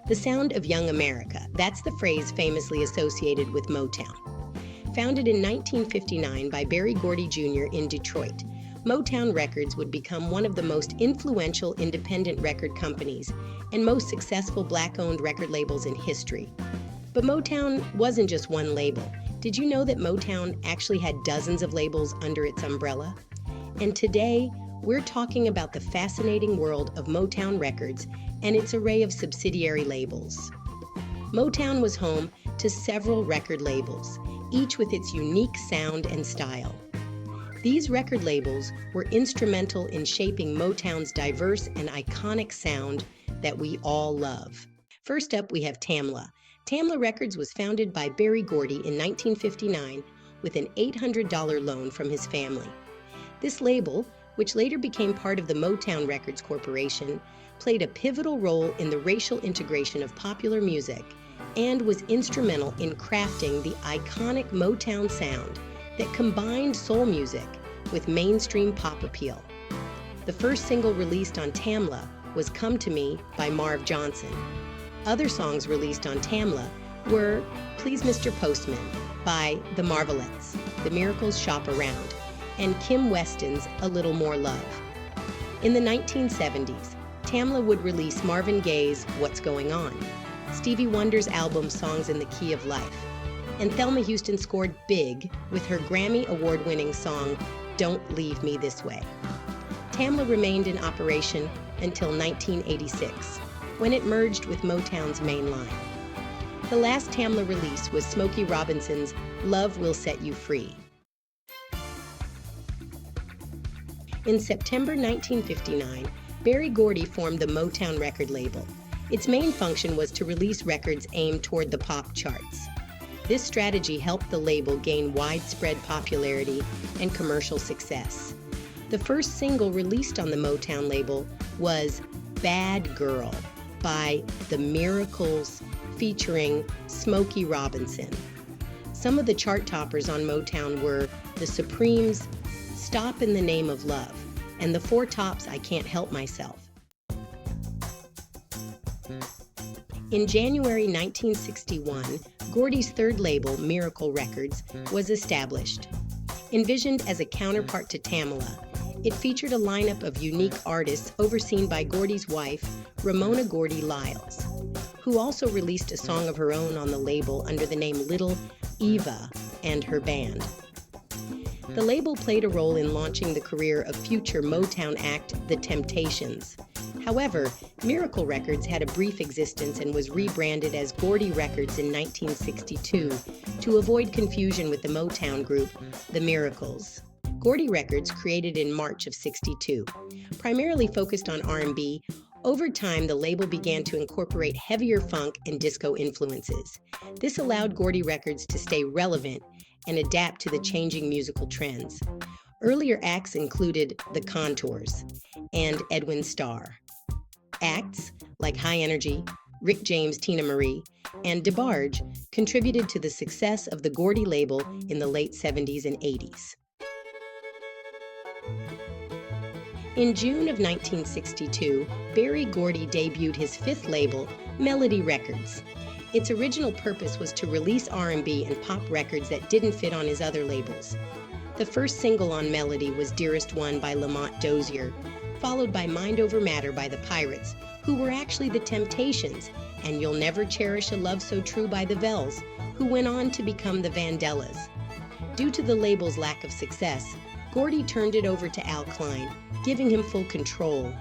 The sound of young America, that's the phrase famously associated with Motown. Founded in 1959 by Berry Gordy Jr. in Detroit, Motown Records would become one of the most influential independent record companies and most successful Black-owned record labels in history. But Motown wasn't just one label. Did you know that Motown actually had dozens of labels under its umbrella? And today, we're talking about the fascinating world of Motown Records and its array of subsidiary labels. Motown was home to several record labels, each with its unique sound and style. These record labels were instrumental in shaping Motown's diverse and iconic sound that we all love. First up, we have Tamla. Tamla Records was founded by Berry Gordy in 1959 with an $800 loan from his family. This label, which later became part of the Motown Record Corporation, played a pivotal role in the racial integration of popular music and was instrumental in crafting the iconic Motown sound that combined soul music with mainstream pop appeal. The first single released on Tamla was Come to Me by Marv Johnson. Other songs released on Tamla were Please Mr. Postman by The Marvelettes, The Miracles Shop Around, and Kim Weston's A Little More Love. In the 1970s, Tamla would release Marvin Gaye's What's Going On, Stevie Wonder's album Songs in the Key of Life, and Thelma Houston scored big with her Grammy Award-winning song Don't Leave Me This Way. Tamla remained in operation until 1986, when it merged with Motown's main line. The last Tamla release was Smokey Robinson's Love Will Set You Free. In September 1959, Berry Gordy formed the Motown record label. Its main function was to release records aimed toward the pop charts. This strategy helped the label gain widespread popularity and commercial success. The first single released on the Motown label was Bad Girl by The Miracles featuring Smokey Robinson. Some of the chart toppers on Motown were The Supremes' Stop in the Name of Love, and the Four Tops' I Can't Help Myself. In January 1961, Gordy's third label, Miracle Records, was established. Envisioned as a counterpart to Tamla, it featured a lineup of unique artists overseen by Gordy's wife, Ramona Gordy Lyles, who also released a song of her own on the label under the name Little Eva and her band. The label played a role in launching the career of future Motown act The Temptations. However, Miracle Records had a brief existence and was rebranded as Gordy Records in 1962 to avoid confusion with the Motown group, The Miracles. Gordy Records, created in March of '62, primarily focused on R&B. Over time, the label began to incorporate heavier funk and disco influences. This allowed Gordy Records to stay relevant and adapt to the changing musical trends. Earlier acts included The Contours and Edwin Starr. Acts like High Energy, Rick James, Tina Marie, and DeBarge contributed to the success of the Gordy label in the late '70s and '80s. In June of 1962, Berry Gordy debuted his fifth label, Melody Records. Its original purpose was to release R&B and pop records that didn't fit on his other labels. The first single on Melody was Dearest One by Lamont Dozier, followed by Mind Over Matter by the Pirates, who were actually the Temptations, and You'll Never Cherish a Love So True by the Vells, who went on to become the Vandellas. Due to the label's lack of success, Gordy turned it over to Al Klein, giving him full control.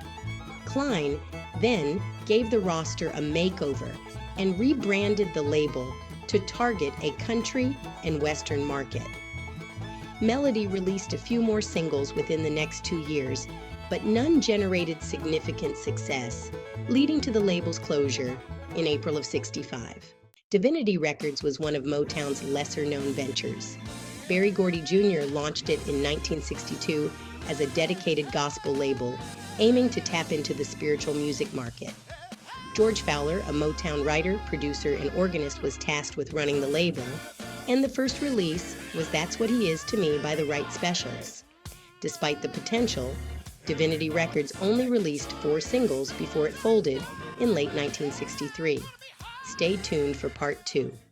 Klein then gave the roster a makeover and rebranded the label to target a country and Western market. Melody released a few more singles within the next 2 years, but none generated significant success, leading to the label's closure in April of '65. Divinity Records was one of Motown's lesser-known ventures. Berry Gordy Jr. launched it in 1962 as a dedicated gospel label, aiming to tap into the spiritual music market. George Fowler, a Motown writer, producer, and organist, was tasked with running the label, and the first release was That's What He Is to Me by the Wright Specials. Despite the potential, Divinity Records only released 4 singles before it folded in late 1963. Stay tuned for part 2.